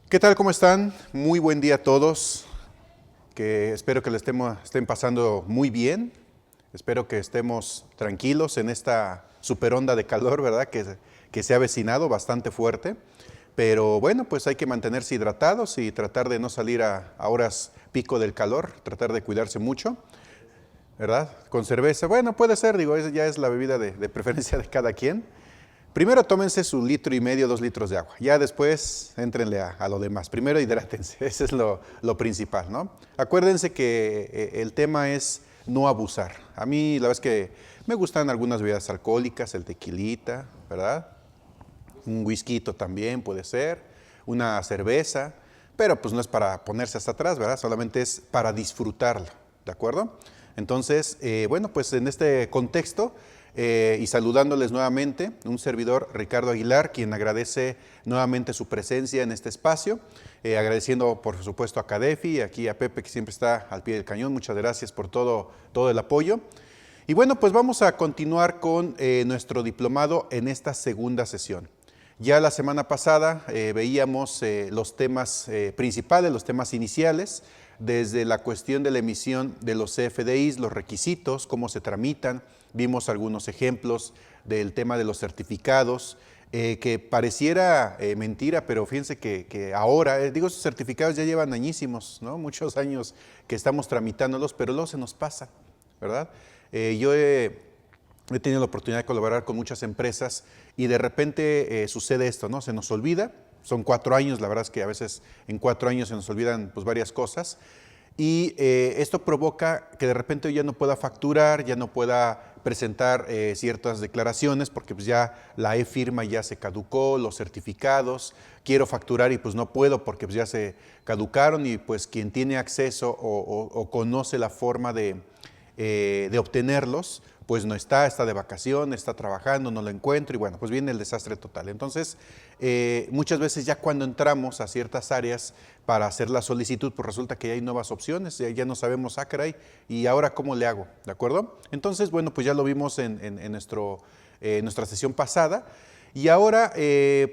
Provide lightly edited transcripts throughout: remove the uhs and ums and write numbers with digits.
¿Qué tal? ¿Cómo están? Muy buen día a todos. Espero que le estén pasando muy bien. Espero que estemos tranquilos en esta super onda de calor, ¿verdad? Que se ha avecinado bastante fuerte. Pero bueno, pues hay que mantenerse hidratados y tratar de no salir a horas pico del calor, tratar de cuidarse mucho, ¿verdad? Con cerveza, bueno, puede ser, digo, ya es la bebida de preferencia de cada quien. Primero tómense su 1,5 litros, 2 litros de agua. Ya después éntrenle a lo demás. Primero hidrátense, ese es lo principal, ¿no? Acuérdense que el tema es no abusar. A mí la verdad es que me gustan algunas bebidas alcohólicas, el tequilita, ¿verdad? Un whisky también puede ser, una cerveza, pero pues no es para ponerse hasta atrás, ¿verdad? Solamente es para disfrutarlo, ¿de acuerdo? Entonces, bueno, pues en este contexto, y saludándoles nuevamente, un servidor, Ricardo Aguilar, quien agradece nuevamente su presencia en este espacio, agradeciendo por supuesto a Cadefi, aquí a Pepe que siempre está al pie del cañón, muchas gracias por todo el apoyo. Y bueno, pues vamos a continuar con nuestro diplomado en esta segunda sesión. Ya la semana pasada veíamos los temas principales, los temas iniciales, desde la cuestión de la emisión de los CFDIs, los requisitos, cómo se tramitan, vimos algunos ejemplos del tema de los certificados, que pareciera mentira, pero fíjense que ahora, digo, esos certificados ya llevan añísimos, ¿no? Muchos años que estamos tramitándolos, pero luego se nos pasa, ¿verdad? Yo he tenido la oportunidad de colaborar con muchas empresas y de repente sucede esto, ¿no? Se nos olvida, son 4 años, la verdad es que a veces en 4 años se nos olvidan pues varias cosas y esto provoca que de repente yo ya no pueda facturar, ya no pueda presentar ciertas declaraciones porque pues ya la e-firma ya se caducó, los certificados, quiero facturar y pues no puedo porque pues ya se caducaron y pues quien tiene acceso o conoce la forma de obtenerlos, pues no está de vacaciones, está trabajando, no lo encuentro y bueno, pues viene el desastre total. Entonces, muchas veces ya cuando entramos a ciertas áreas para hacer la solicitud, pues resulta que ya hay nuevas opciones, ya no sabemos, caray, y ahora cómo le hago, ¿de acuerdo? Entonces, bueno, pues ya lo vimos en nuestra sesión pasada. Y ahora,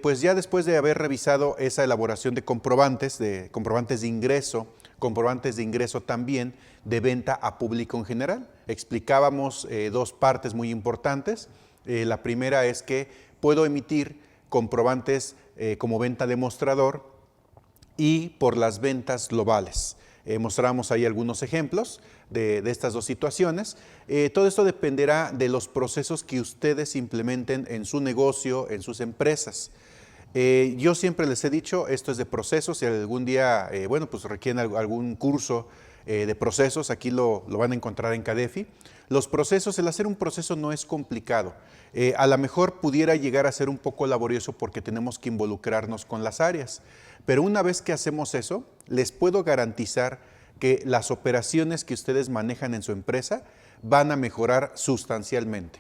pues ya después de haber revisado esa elaboración de comprobantes de ingreso, comprobantes de ingreso también de venta a público en general, explicábamos 2 partes muy importantes. La primera es que puedo emitir comprobantes como venta de mostrador y por las ventas globales. Mostramos ahí algunos ejemplos de estas 2 situaciones. Todo esto dependerá de los procesos que ustedes implementen en su negocio, en sus empresas. Yo siempre les he dicho, esto es de procesos, si algún día, bueno, pues requieren algún curso de procesos, aquí lo van a encontrar en Cadefi. Los procesos, el hacer un proceso no es complicado. A lo mejor pudiera llegar a ser un poco laborioso porque tenemos que involucrarnos con las áreas, pero una vez que hacemos eso, les puedo garantizar que las operaciones que ustedes manejan en su empresa van a mejorar sustancialmente.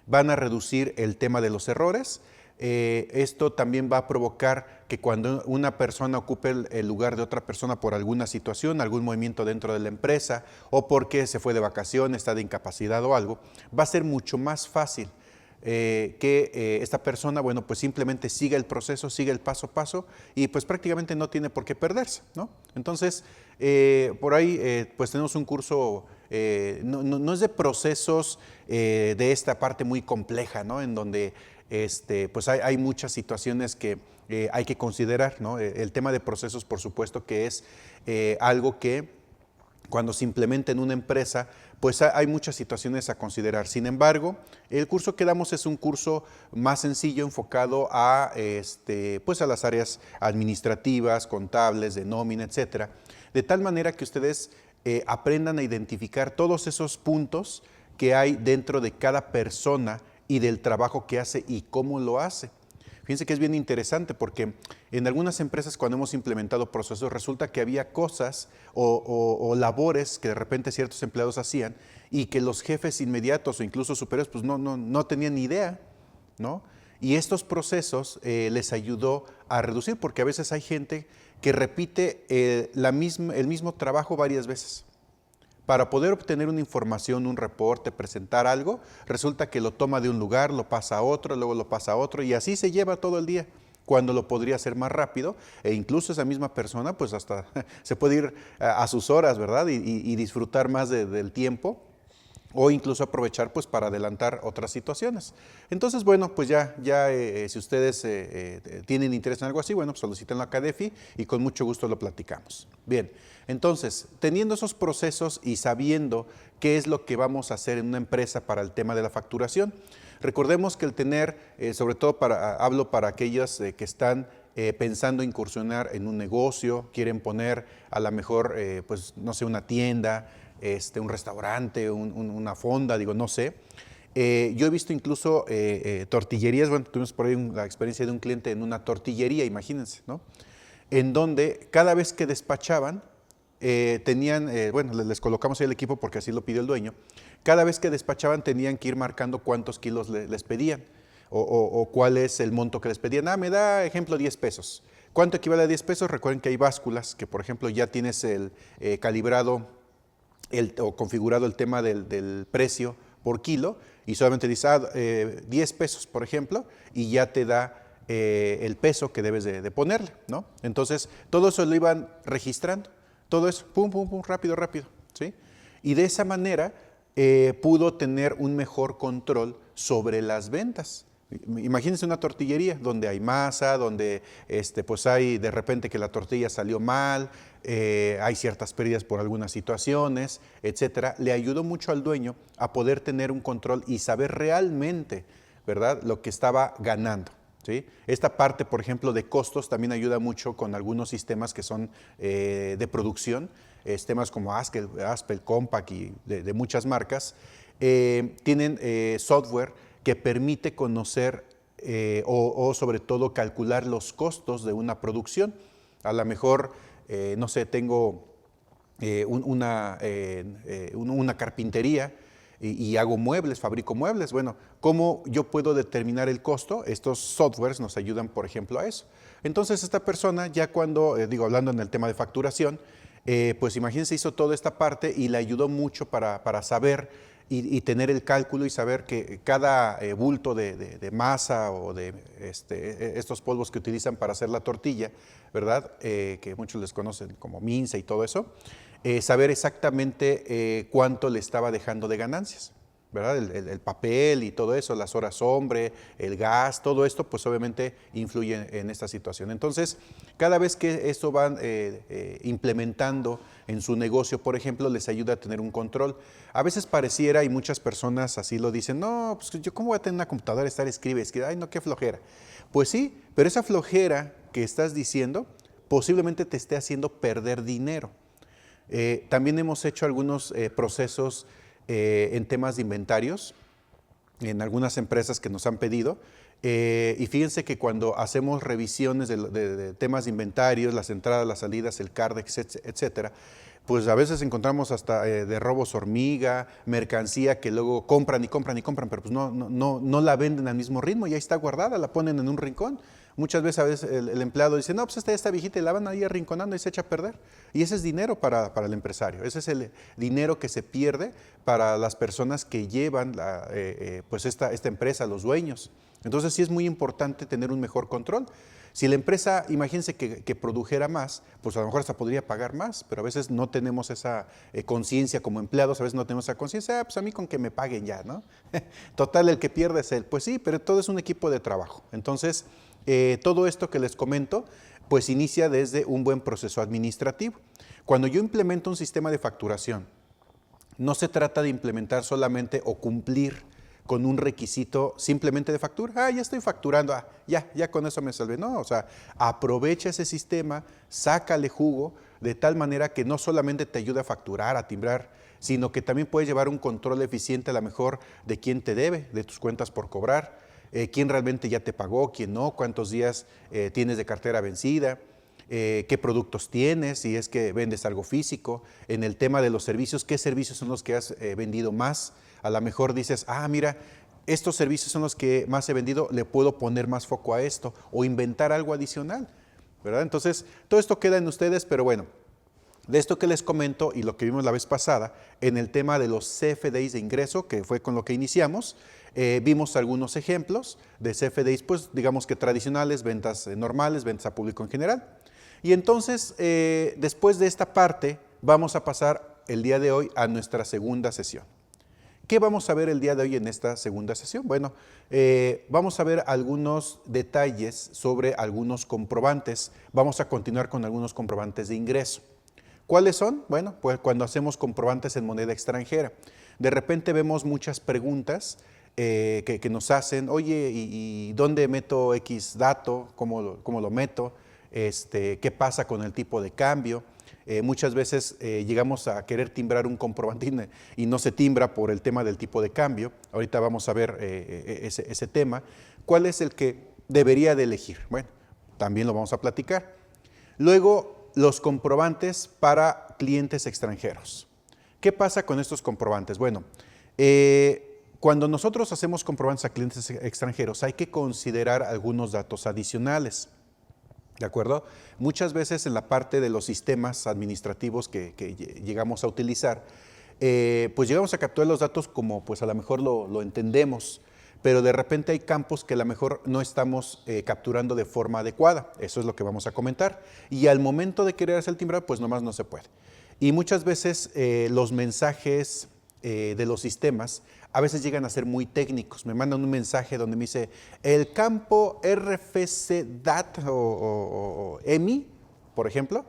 Van a reducir el tema de los errores. Esto también va a provocar que cuando una persona ocupe el lugar de otra persona por alguna situación, algún movimiento dentro de la empresa o porque se fue de vacaciones, está de incapacidad o algo, va a ser mucho más fácil que esta persona, bueno, pues simplemente siga el proceso, siga el paso a paso y pues prácticamente no tiene por qué perderse, ¿no? Entonces, por ahí pues tenemos un curso, no es de procesos de esta parte muy compleja, ¿no? En donde pues hay muchas situaciones que hay que considerar, ¿no? El tema de procesos, por supuesto, que es algo que cuando se implementa en una empresa, pues hay muchas situaciones a considerar. Sin embargo, el curso que damos es un curso más sencillo, enfocado a, pues a las áreas administrativas, contables, de nómina, etcétera, de tal manera que ustedes aprendan a identificar todos esos puntos que hay dentro de cada persona y del trabajo que hace y cómo lo hace. Fíjense que es bien interesante porque en algunas empresas cuando hemos implementado procesos resulta que había cosas o labores que de repente ciertos empleados hacían y que los jefes inmediatos o incluso superiores pues no tenían ni idea, ¿no? Y estos procesos les ayudó a reducir porque a veces hay gente que repite el mismo trabajo varias veces. Para poder obtener una información, un reporte, presentar algo, resulta que lo toma de un lugar, lo pasa a otro, luego lo pasa a otro y así se lleva todo el día. cuando lo podría hacer más rápido, e incluso esa misma persona pues hasta se puede ir a sus horas, ¿verdad? Y disfrutar más del tiempo, o incluso aprovechar pues para adelantar otras situaciones. Entonces, bueno, pues si ustedes tienen interés en algo así, bueno, pues soliciten a CADEFI y con mucho gusto lo platicamos. Bien, entonces, teniendo esos procesos y sabiendo qué es lo que vamos a hacer en una empresa para el tema de la facturación, recordemos que el tener, sobre todo hablo para aquellos que están pensando incursionar en un negocio, quieren poner a lo mejor, pues no sé, una tienda, un restaurante, una fonda, digo, no sé. Yo he visto incluso tortillerías, bueno, tuvimos por ahí la experiencia de un cliente en una tortillería, imagínense, ¿no? En donde cada vez que despachaban, tenían, bueno, les colocamos ahí el equipo porque así lo pidió el dueño, cada vez que despachaban tenían que ir marcando cuántos kilos les pedían o cuál es el monto que les pedían. Me da, ejemplo, 10 pesos. ¿Cuánto equivale a 10 pesos? Recuerden que hay básculas que, por ejemplo, ya tienes el calibrado o configurado el tema del precio por kilo y solamente dice 10 pesos, por ejemplo, y ya te da el peso que debes de ponerle, ¿no? Entonces, todo eso lo iban registrando, todo eso, pum, pum, pum, rápido, rápido, ¿sí? Y de esa manera pudo tener un mejor control sobre las ventas. Imagínense una tortillería donde hay masa, donde pues hay de repente que la tortilla salió mal, hay ciertas pérdidas por algunas situaciones, etcétera. Le ayudó mucho al dueño a poder tener un control y saber realmente, ¿verdad?, lo que estaba ganando, ¿sí? Esta parte, por ejemplo, de costos también ayuda mucho con algunos sistemas que son de producción, sistemas como Haskell, Compaq y de muchas marcas, tienen software que permite conocer o sobre todo calcular los costos de una producción. A lo mejor, no sé, tengo una carpintería y hago muebles, fabrico muebles. Bueno, ¿cómo yo puedo determinar el costo? Estos softwares nos ayudan, por ejemplo, a eso. Entonces, esta persona ya cuando, hablando en el tema de facturación, pues imagínense, hizo toda esta parte y le ayudó mucho para saber y tener el cálculo y saber que cada bulto de masa o de estos polvos que utilizan para hacer la tortilla, ¿verdad? Que muchos les conocen como minza y todo eso, saber exactamente cuánto le estaba dejando de ganancias, ¿verdad? El papel y todo eso, las horas hombre, el gas, todo esto, pues obviamente influye en esta situación. Entonces, cada vez que esto van implementando en su negocio, por ejemplo, les ayuda a tener un control. A veces pareciera, y muchas personas así lo dicen, no, pues yo cómo voy a tener una computadora, estar escribe, ay no, qué flojera. Pues sí, pero esa flojera que estás diciendo posiblemente te esté haciendo perder dinero. También hemos hecho algunos procesos en temas de inventarios, en algunas empresas que nos han pedido, y fíjense que cuando hacemos revisiones de temas de inventarios, las entradas, las salidas, el CARDEX, etcétera, pues a veces encontramos hasta de robos hormiga, mercancía que luego compran y compran y compran, pero pues no la venden al mismo ritmo, ya está guardada, la ponen en un rincón. Muchas veces a veces el empleado dice, no, pues esta ya está viejita y la van ahí arrinconando y se echa a perder. Y ese es dinero para el empresario, ese es el dinero que se pierde para las personas que llevan pues esta empresa, los dueños. Entonces sí es muy importante tener un mejor control. Si la empresa, imagínense que produjera más, pues a lo mejor hasta podría pagar más, pero a veces no tenemos esa conciencia como empleados, a veces no tenemos esa conciencia, pues a mí con que me paguen ya, ¿no? Total, el que pierde es él. Pues sí, pero todo es un equipo de trabajo. Entonces, todo esto que les comento, pues inicia desde un buen proceso administrativo. Cuando yo implemento un sistema de facturación, no se trata de implementar solamente o cumplir con un requisito simplemente de factura. Ya estoy facturando, ya con eso me salvé. No, o sea, aprovecha ese sistema, sácale jugo, de tal manera que no solamente te ayuda a facturar, a timbrar, sino que también puedes llevar un control eficiente a lo mejor de quién te debe, de tus cuentas por cobrar, quién realmente ya te pagó, quién no, cuántos días tienes de cartera vencida, qué productos tienes, si es que vendes algo físico. En el tema de los servicios, ¿qué servicios son los que has vendido más? A lo mejor dices, mira, estos servicios son los que más he vendido, le puedo poner más foco a esto o inventar algo adicional, ¿verdad? Entonces, todo esto queda en ustedes, pero bueno, De esto que les comento y lo que vimos la vez pasada, en el tema de los CFDIs de ingreso, que fue con lo que iniciamos, vimos algunos ejemplos de CFDIs, pues digamos que tradicionales, ventas normales, ventas a público en general. Y entonces, después de esta parte, vamos a pasar el día de hoy a nuestra segunda sesión. ¿Qué vamos a ver el día de hoy en esta segunda sesión? Bueno, vamos a ver algunos detalles sobre algunos comprobantes. Vamos a continuar con algunos comprobantes de ingreso. ¿Cuáles son? Bueno, pues cuando hacemos comprobantes en moneda extranjera. De repente vemos muchas preguntas que nos hacen, oye, ¿y dónde meto X dato? ¿Cómo lo meto? ¿Qué pasa con el tipo de cambio? Muchas veces llegamos a querer timbrar un comprobante y no se timbra por el tema del tipo de cambio. Ahorita vamos a ver ese tema. ¿Cuál es el que debería de elegir? Bueno, también lo vamos a platicar. Luego, los comprobantes para clientes extranjeros. ¿Qué pasa con estos comprobantes? Bueno, cuando nosotros hacemos comprobantes a clientes extranjeros hay que considerar algunos datos adicionales, ¿de acuerdo? Muchas veces en la parte de los sistemas administrativos que llegamos a utilizar, pues llegamos a capturar los datos como pues a lo mejor lo entendemos, pero de repente hay campos que a lo mejor no estamos capturando de forma adecuada. Eso es lo que vamos a comentar. Y al momento de querer hacer el timbrado, pues nomás no se puede. Y muchas veces los mensajes de los sistemas a veces llegan a ser muy técnicos. Me mandan un mensaje donde me dice, el campo RFC-DAT o EMI, por ejemplo,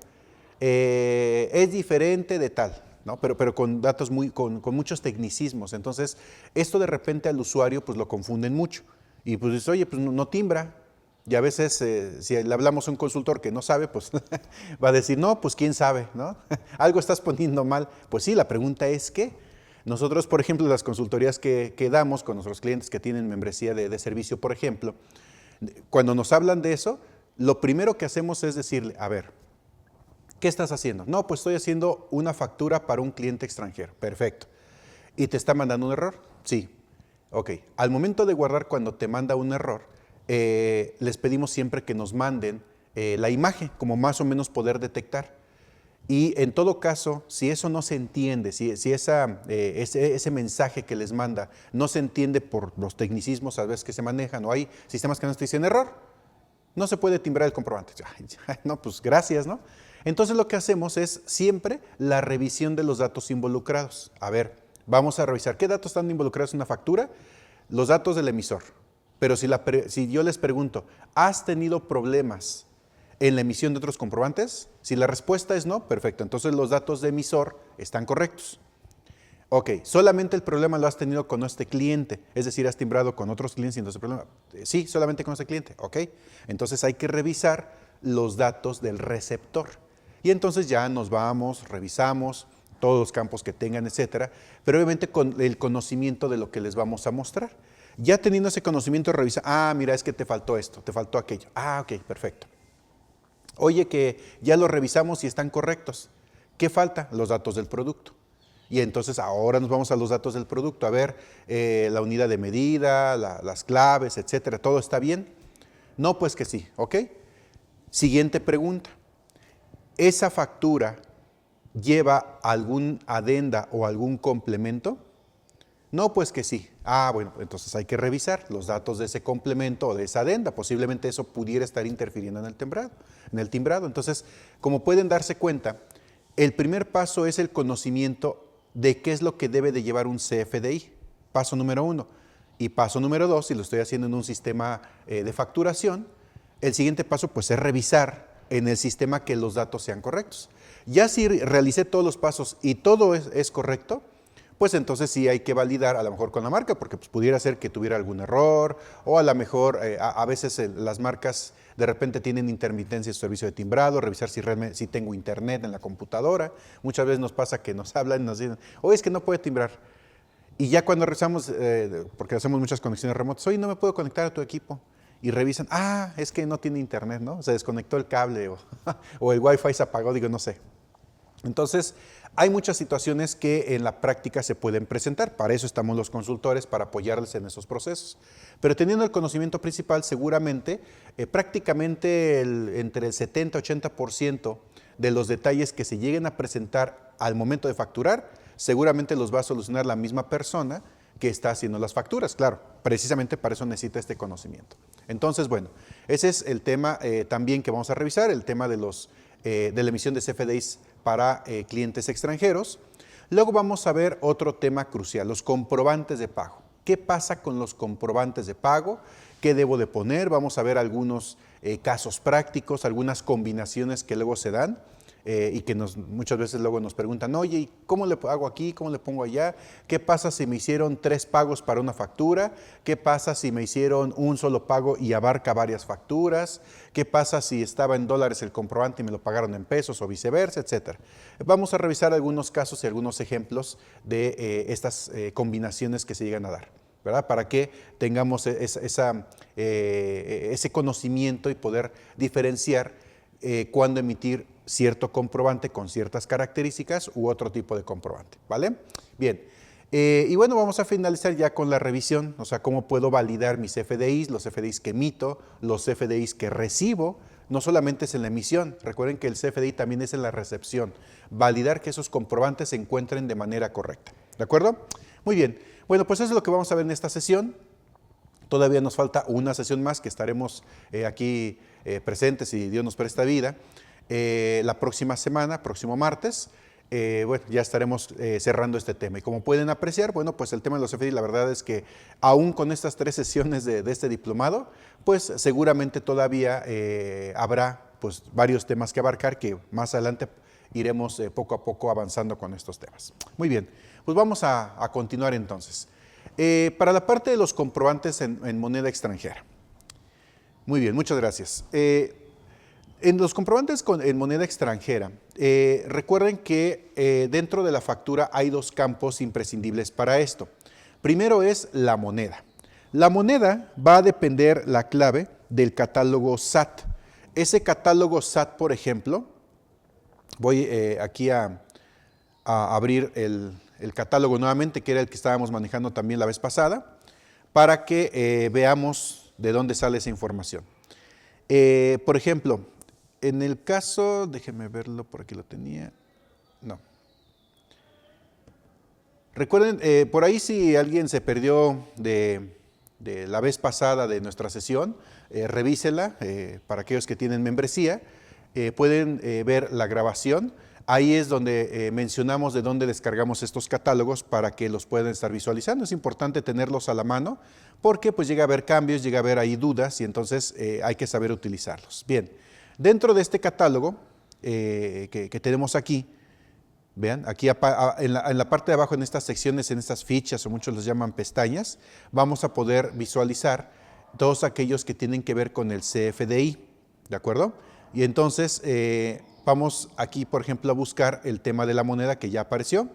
es diferente de tal. ¿No? Pero con datos con muchos tecnicismos. Entonces, esto de repente al usuario pues lo confunden mucho. Y pues dice, oye, pues no timbra. Y a veces, si le hablamos a un consultor que no sabe, pues va a decir, no, pues quién sabe, ¿no? Algo estás poniendo mal. Pues sí, la pregunta es ¿qué? Nosotros, por ejemplo, las consultorías que damos con nuestros clientes que tienen membresía de servicio, por ejemplo, cuando nos hablan de eso, lo primero que hacemos es decirle, a ver, ¿qué estás haciendo? No, pues estoy haciendo una factura para un cliente extranjero. Perfecto. ¿Y te está mandando un error? Sí. Ok. Al momento de guardar, cuando te manda un error, les pedimos siempre que nos manden la imagen, como más o menos poder detectar. Y en todo caso, si eso no se entiende, si ese mensaje que les manda no se entiende por los tecnicismos a veces que se manejan, o hay sistemas que nos dicen error, no se puede timbrar el comprobante. No, pues gracias, ¿no? Entonces lo que hacemos es siempre la revisión de los datos involucrados. A ver, vamos a revisar qué datos están involucrados en una factura, los datos del emisor. Pero si yo les pregunto, ¿has tenido problemas en la emisión de otros comprobantes? Si la respuesta es no, perfecto, entonces los datos de emisor están correctos. Ok, solamente el problema lo has tenido con este cliente, es decir, has timbrado con otros clientes y entonces el problema, sí, solamente con este cliente, ok. Entonces hay que revisar los datos del receptor. Y entonces ya nos vamos, revisamos todos los campos que tengan, etcétera, pero obviamente con el conocimiento de lo que les vamos a mostrar. Ya teniendo ese conocimiento, revisa, mira, es que te faltó esto, te faltó aquello. Ok, perfecto. Oye, que ya los revisamos y están correctos. ¿Qué falta? Los datos del producto. Y entonces ahora nos vamos a los datos del producto, a ver la unidad de medida, las claves, etcétera. ¿Todo está bien? No, pues que sí, ¿ok? Siguiente pregunta. ¿Esa factura lleva algún adenda o algún complemento? No, pues que sí. Bueno, entonces hay que revisar los datos de ese complemento o de esa adenda. Posiblemente eso pudiera estar interfiriendo en el timbrado. Entonces, como pueden darse cuenta, el primer paso es el conocimiento de qué es lo que debe de llevar un CFDI. Paso número 1. Y paso número 2, si lo estoy haciendo en un sistema de facturación, el siguiente paso pues es revisar en el sistema que los datos sean correctos. Ya si realicé todos los pasos y todo es correcto, pues entonces sí hay que validar a lo mejor con la marca, porque pues pudiera ser que tuviera algún error, o a lo mejor a veces las marcas de repente tienen intermitencia en su servicio de timbrado, revisar si tengo internet en la computadora. Muchas veces nos pasa que nos hablan y nos dicen, oye, es que no puede timbrar. Y ya cuando revisamos, porque hacemos muchas conexiones remotas, oye, no me puedo conectar a tu equipo. Y revisan, es que no tiene internet, ¿no? Se desconectó el cable o el wifi se apagó, digo, no sé. Entonces, hay muchas situaciones que en la práctica se pueden presentar. Para eso estamos los consultores, para apoyarles en esos procesos. Pero teniendo el conocimiento principal, seguramente, prácticamente entre el 70-80% de los detalles que se lleguen a presentar al momento de facturar, seguramente los va a solucionar la misma persona que está haciendo las facturas. Claro, precisamente para eso necesita este conocimiento. Entonces, bueno, ese es el tema también que vamos a revisar, el tema de la emisión de CFDIs para clientes extranjeros. Luego vamos a ver otro tema crucial, los comprobantes de pago. ¿Qué pasa con los comprobantes de pago? ¿Qué debo de poner? Vamos a ver algunos casos prácticos, algunas combinaciones que luego se dan y que muchas veces luego nos preguntan, oye, ¿y cómo le hago aquí? ¿Cómo le pongo allá? ¿Qué pasa si me hicieron 3 pagos para una factura? ¿Qué pasa si me hicieron un solo pago y abarca varias facturas? ¿Qué pasa si estaba en dólares el comprobante y me lo pagaron en pesos o viceversa, etcétera? Vamos a revisar algunos casos y algunos ejemplos de estas combinaciones que se llegan a dar, ¿verdad? Para que tengamos ese conocimiento y poder diferenciar cuándo emitir cierto comprobante con ciertas características u otro tipo de comprobante, ¿vale? Bien, y bueno, vamos a finalizar ya con la revisión, o sea, cómo puedo validar mis CFDIs, los CFDIs que emito, los CFDIs que recibo. No solamente es en la emisión, recuerden que el CFDI también es en la recepción, validar que esos comprobantes se encuentren de manera correcta, ¿de acuerdo? Muy bien, bueno, pues eso es lo que vamos a ver en esta sesión. Todavía nos falta una sesión más que estaremos aquí presentes si Dios nos presta vida. La próxima semana, próximo martes, bueno, ya estaremos cerrando este tema. Y como pueden apreciar, bueno, pues el tema de los CFDI, la verdad es que aún con estas 3 sesiones de este diplomado, pues seguramente todavía habrá pues varios temas que abarcar que más adelante iremos poco a poco avanzando con estos temas. Muy bien, pues vamos a continuar entonces. Para la parte de los comprobantes en moneda extranjera. Muy bien, muchas gracias. En los comprobantes en moneda extranjera, recuerden que dentro de la factura hay 2 campos imprescindibles para esto. Primero es la moneda. La moneda va a depender la clave del catálogo SAT. Ese catálogo SAT, por ejemplo, voy aquí a abrir el catálogo nuevamente, que era el que estábamos manejando también la vez pasada, para que veamos de dónde sale esa información. Por ejemplo, en el caso, déjenme verlo, por aquí lo tenía, no. Recuerden, por ahí si alguien se perdió de la vez pasada de nuestra sesión, revísela, para aquellos que tienen membresía, pueden ver la grabación. Ahí es donde mencionamos de dónde descargamos estos catálogos para que los puedan estar visualizando. Es importante tenerlos a la mano porque pues llega a haber cambios, llega a haber ahí dudas y entonces hay que saber utilizarlos. Bien, dentro de este catálogo que tenemos aquí, vean, aquí en la parte de abajo, en estas secciones, en estas fichas, o muchos los llaman pestañas, vamos a poder visualizar todos aquellos que tienen que ver con el CFDI, ¿de acuerdo? Y entonces vamos aquí, por ejemplo, a buscar el tema de la moneda que ya apareció.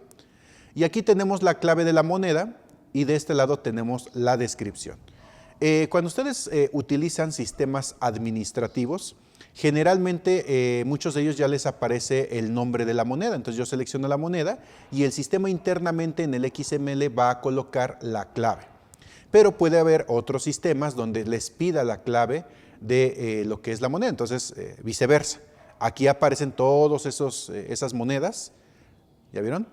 Y aquí tenemos la clave de la moneda y de este lado tenemos la descripción. Cuando ustedes utilizan sistemas administrativos, generalmente muchos de ellos ya les aparece el nombre de la moneda. Entonces yo selecciono la moneda y el sistema internamente en el XML va a colocar la clave. Pero puede haber otros sistemas donde les pida la clave de lo que es la moneda. Entonces viceversa. Aquí aparecen todas esas monedas, ¿ya vieron?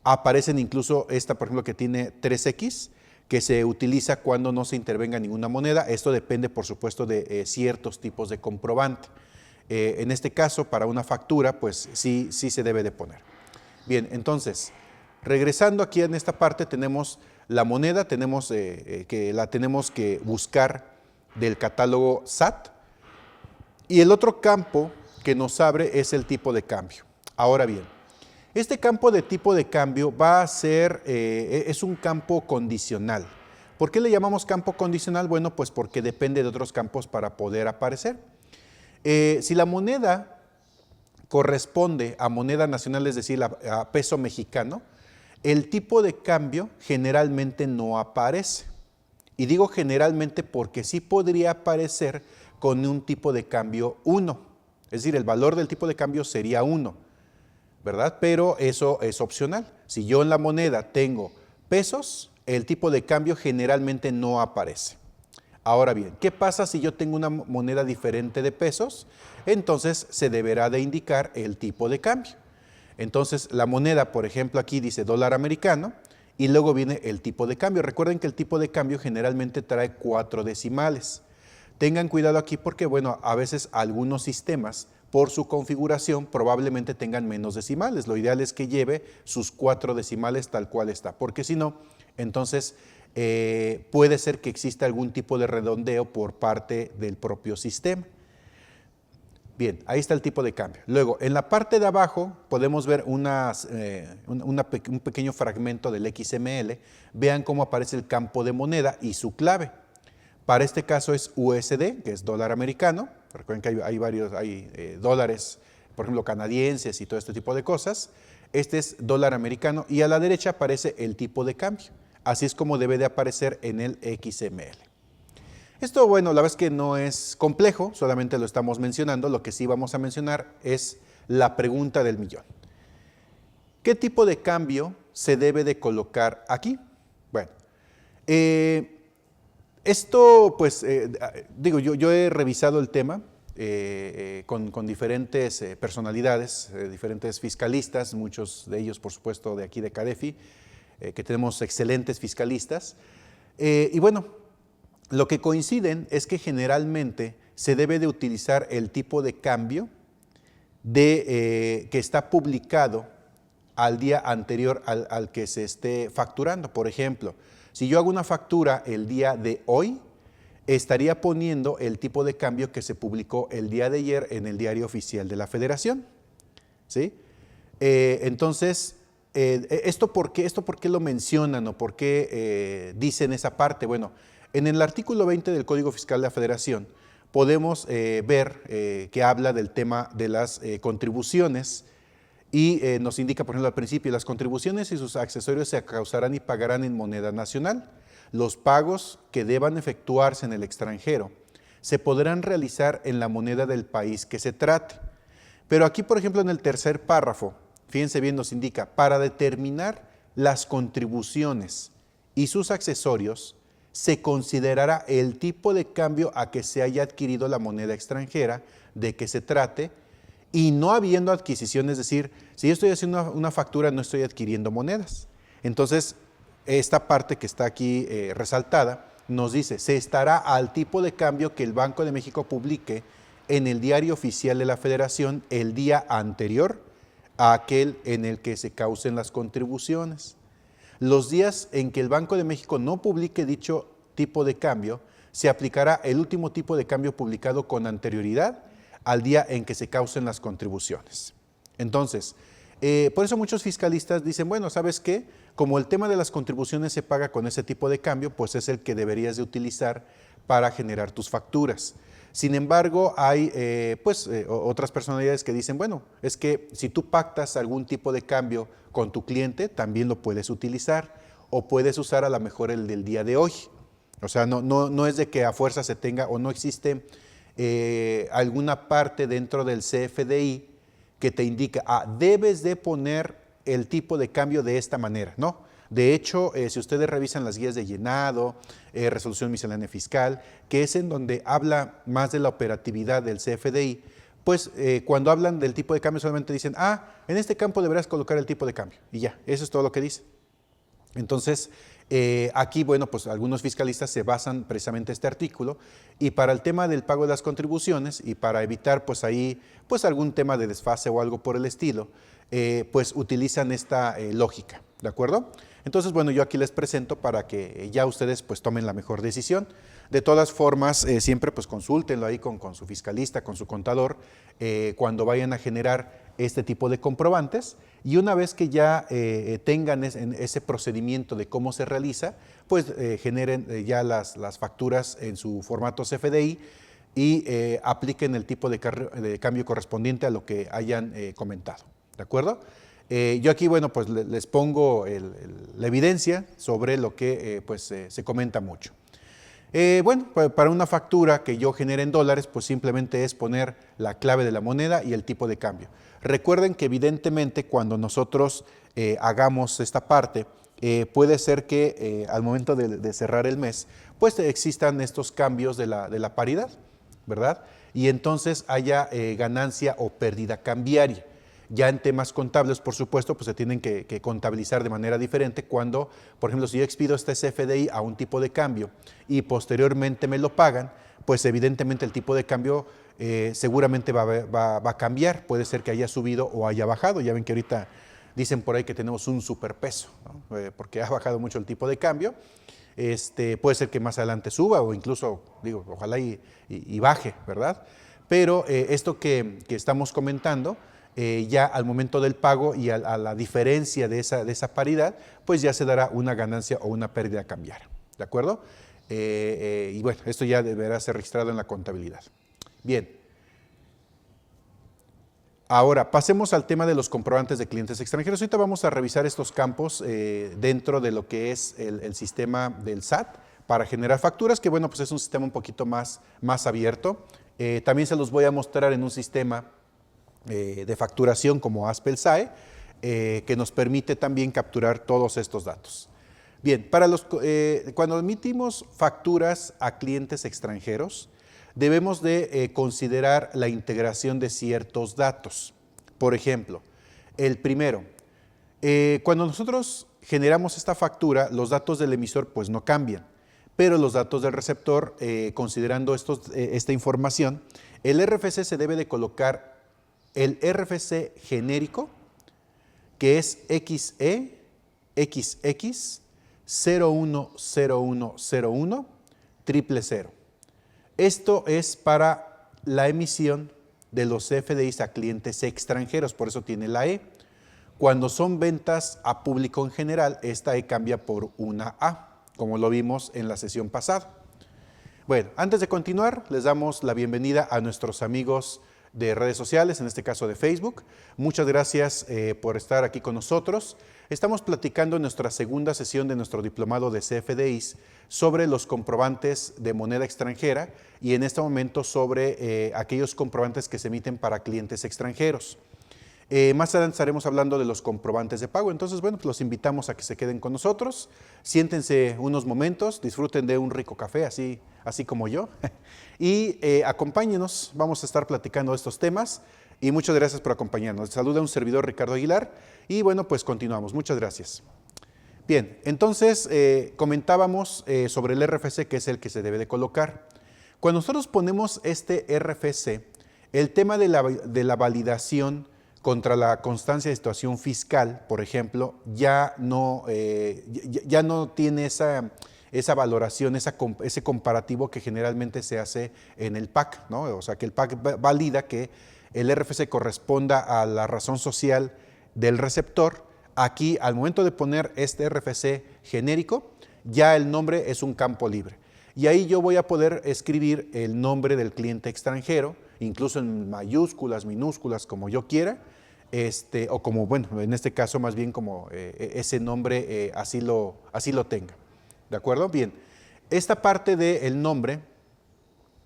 Aparecen incluso esta, por ejemplo, que tiene 3X, que se utiliza cuando no se intervenga ninguna moneda. Esto depende, por supuesto, de ciertos tipos de comprobante. En este caso, para una factura, pues sí se debe de poner. Bien, entonces, regresando aquí en esta parte, tenemos la moneda, la tenemos que buscar del catálogo SAT, y el otro campo que nos abre es el tipo de cambio. Ahora bien, este campo de tipo de cambio va a ser, es un campo condicional. ¿Por qué le llamamos campo condicional? Bueno, pues porque depende de otros campos para poder aparecer. Si la moneda corresponde a moneda nacional, es decir, a peso mexicano, el tipo de cambio generalmente no aparece. Y digo generalmente porque sí podría aparecer con un tipo de cambio 1. Es decir, el valor del tipo de cambio sería 1, ¿verdad? Pero eso es opcional. Si yo en la moneda tengo pesos, el tipo de cambio generalmente no aparece. Ahora bien, ¿qué pasa si yo tengo una moneda diferente de pesos? Entonces se deberá de indicar el tipo de cambio. Entonces la moneda, por ejemplo, aquí dice dólar americano y luego viene el tipo de cambio. Recuerden que el tipo de cambio generalmente trae 4 decimales. Tengan cuidado aquí porque, bueno, a veces algunos sistemas, por su configuración, probablemente tengan menos decimales. Lo ideal es que lleve sus 4 decimales tal cual está, porque si no, entonces puede ser que exista algún tipo de redondeo por parte del propio sistema. Bien, ahí está el tipo de cambio. Luego, en la parte de abajo podemos ver un pequeño fragmento del XML. Vean cómo aparece el campo de moneda y su clave. Para este caso es USD, que es dólar americano. Recuerden que hay varios dólares, por ejemplo, canadienses y todo este tipo de cosas. Este es dólar americano y a la derecha aparece el tipo de cambio. Así es como debe de aparecer en el XML. Esto, bueno, la verdad es que no es complejo, solamente lo estamos mencionando. Lo que sí vamos a mencionar es la pregunta del millón. ¿Qué tipo de cambio se debe de colocar aquí? Bueno, esto, pues, digo, yo he revisado el tema con diferentes personalidades, diferentes fiscalistas, muchos de ellos, por supuesto, de aquí de CADEFI, que tenemos excelentes fiscalistas. Y bueno, lo que coinciden es que generalmente se debe de utilizar el tipo de cambio que está publicado al día anterior al que se esté facturando. Por ejemplo, si yo hago una factura el día de hoy, estaría poniendo el tipo de cambio que se publicó el día de ayer en el Diario Oficial de la Federación. ¿Sí? Entonces, ¿esto por qué lo mencionan o por qué dicen esa parte? Bueno, en el artículo 20 del Código Fiscal de la Federación podemos ver que habla del tema de las contribuciones y nos indica, por ejemplo, al principio, las contribuciones y sus accesorios se causarán y pagarán en moneda nacional. Los pagos que deban efectuarse en el extranjero se podrán realizar en la moneda del país que se trate. Pero aquí, por ejemplo, en el tercer párrafo, fíjense bien, nos indica, para determinar las contribuciones y sus accesorios, se considerará el tipo de cambio a que se haya adquirido la moneda extranjera de que se trate y no habiendo adquisición, es decir, si yo estoy haciendo una factura no estoy adquiriendo monedas. Entonces, esta parte que está aquí resaltada nos dice, se estará al tipo de cambio que el Banco de México publique en el Diario Oficial de la Federación el día anterior a aquel en el que se causen las contribuciones. Los días en que el Banco de México no publique dicho tipo de cambio, se aplicará el último tipo de cambio publicado con anterioridad al día en que se causen las contribuciones. Entonces, por eso muchos fiscalistas dicen, bueno, ¿sabes qué? Como el tema de las contribuciones se paga con ese tipo de cambio, pues es el que deberías de utilizar para generar tus facturas. Sin embargo, hay otras personalidades que dicen, bueno, es que si tú pactas algún tipo de cambio con tu cliente, también lo puedes utilizar o puedes usar a lo mejor el del día de hoy. O sea, no es de que a fuerza se tenga o no existe alguna parte dentro del CFDI que te indica, debes de poner el tipo de cambio de esta manera, ¿no? De hecho, si ustedes revisan las guías de llenado, resolución miscelánea fiscal, que es en donde habla más de la operatividad del CFDI, pues cuando hablan del tipo de cambio solamente dicen, en este campo deberás colocar el tipo de cambio y ya, eso es todo lo que dice. Entonces, aquí, bueno, pues algunos fiscalistas se basan precisamente en este artículo y para el tema del pago de las contribuciones y para evitar pues ahí pues algún tema de desfase o algo por el estilo, pues utilizan esta lógica, ¿de acuerdo? Entonces, bueno, yo aquí les presento para que ya ustedes pues tomen la mejor decisión. De todas formas, siempre pues consúltenlo ahí con su fiscalista, con su contador, cuando vayan a generar este tipo de comprobantes y una vez que ya tengan ese procedimiento de cómo se realiza, pues generen ya las facturas en su formato CFDI y apliquen el tipo de cambio correspondiente a lo que hayan comentado, ¿de acuerdo? Yo aquí, bueno, pues les pongo la evidencia sobre lo que se comenta mucho. Bueno, para una factura que yo genere en dólares, pues simplemente es poner la clave de la moneda y el tipo de cambio. Recuerden que evidentemente cuando nosotros hagamos esta parte, puede ser que al momento de cerrar el mes, pues existan estos cambios de la paridad, ¿verdad? Y entonces haya ganancia o pérdida cambiaria. Ya en temas contables, por supuesto, pues se tienen que contabilizar de manera diferente cuando, por ejemplo, si yo expido este CFDI a un tipo de cambio y posteriormente me lo pagan, pues evidentemente el tipo de cambio seguramente va a cambiar. Puede ser que haya subido o haya bajado. Ya ven que ahorita dicen por ahí que tenemos un superpeso, ¿no? Porque ha bajado mucho el tipo de cambio. Puede ser que más adelante suba o incluso, digo, ojalá y baje, ¿verdad? Pero esto que estamos comentando, ya al momento del pago y a la diferencia de esa paridad, pues ya se dará una ganancia o una pérdida cambiaria, ¿de acuerdo? Y bueno, esto ya deberá ser registrado en la contabilidad. Bien. Ahora, pasemos al tema de los comprobantes de clientes extranjeros. Ahorita vamos a revisar estos campos dentro de lo que es el sistema del SAT para generar facturas, que bueno, pues es un sistema un poquito más abierto. También se los voy a mostrar en un sistema de facturación como ASPEL-SAE, que nos permite también capturar todos estos datos. Bien, cuando emitimos facturas a clientes extranjeros, debemos de considerar la integración de ciertos datos. Por ejemplo, el primero, cuando nosotros generamos esta factura, los datos del emisor pues no cambian, pero los datos del receptor, considerando esta información, el RFC se debe de colocar el RFC genérico, que es XE XX 010101 000. Esto es para la emisión de los CFDIs a clientes extranjeros, por eso tiene la E. Cuando son ventas a público en general, esta E cambia por una A, como lo vimos en la sesión pasada. Bueno, antes de continuar, les damos la bienvenida a nuestros amigos de redes sociales, en este caso de Facebook. Muchas gracias por estar aquí con nosotros. Estamos platicando en nuestra segunda sesión de nuestro diplomado de CFDIs sobre los comprobantes de moneda extranjera y en este momento sobre aquellos comprobantes que se emiten para clientes extranjeros. Más adelante estaremos hablando de los comprobantes de pago, entonces bueno, pues los invitamos a que se queden con nosotros, siéntense unos momentos, disfruten de un rico café, así como yo, y acompáñenos, vamos a estar platicando de estos temas y muchas gracias por acompañarnos. Les saluda un servidor, Ricardo Aguilar, y bueno, pues continuamos, muchas gracias. Bien, entonces comentábamos sobre el RFC, que es el que se debe de colocar. Cuando nosotros ponemos este RFC, el tema de la validación contra la constancia de situación fiscal, por ejemplo, ya no tiene esa valoración, ese comparativo que generalmente se hace en el PAC, ¿no? O sea, que el PAC valida que el RFC corresponda a la razón social del receptor. Aquí, al momento de poner este RFC genérico, ya el nombre es un campo libre. Y ahí yo voy a poder escribir el nombre del cliente extranjero, incluso en mayúsculas, minúsculas, como yo quiera, o como, bueno, en este caso más bien como ese nombre así lo tenga. ¿De acuerdo? Bien, esta parte del nombre,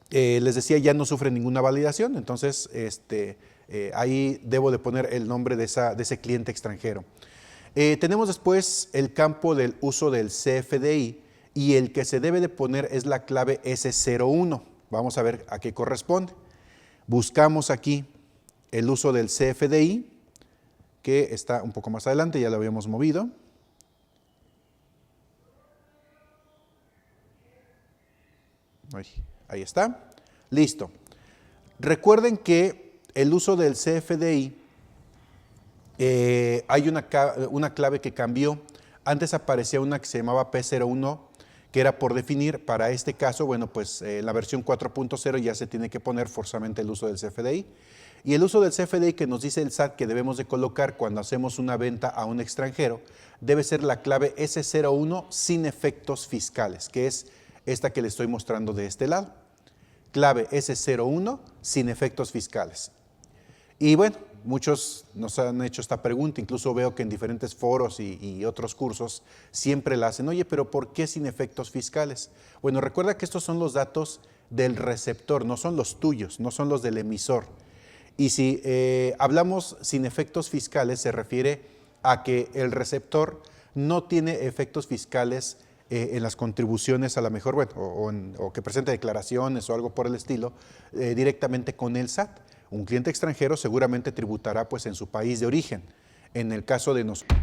les decía, ya no sufre ninguna validación, entonces ahí debo de poner el nombre de ese cliente extranjero. Tenemos después el campo del uso del CFDI y el que se debe de poner es la clave S01. Vamos a ver a qué corresponde. Buscamos aquí el uso del CFDI, que está un poco más adelante, ya lo habíamos movido. Ahí está. Listo. Recuerden que el uso del CFDI, hay una clave que cambió. Antes aparecía una que se llamaba P01, que era por definir. Para este caso, bueno, pues la versión 4.0 ya se tiene que poner forzosamente el uso del CFDI. Y el uso del CFDI que nos dice el SAT que debemos de colocar cuando hacemos una venta a un extranjero debe ser la clave S01 sin efectos fiscales, que es esta que le estoy mostrando de este lado. Clave S01 sin efectos fiscales. Y bueno, muchos nos han hecho esta pregunta, incluso veo que en diferentes foros y otros cursos siempre la hacen. Oye, pero ¿por qué sin efectos fiscales? Bueno, recuerda que estos son los datos del receptor, no son los tuyos, no son los del emisor. Y si hablamos sin efectos fiscales, se refiere a que el receptor no tiene efectos fiscales en las contribuciones a lo mejor, bueno, o que presente declaraciones o algo por el estilo, directamente con el SAT. Un cliente extranjero seguramente tributará pues en su país de origen. En el caso de nosotros.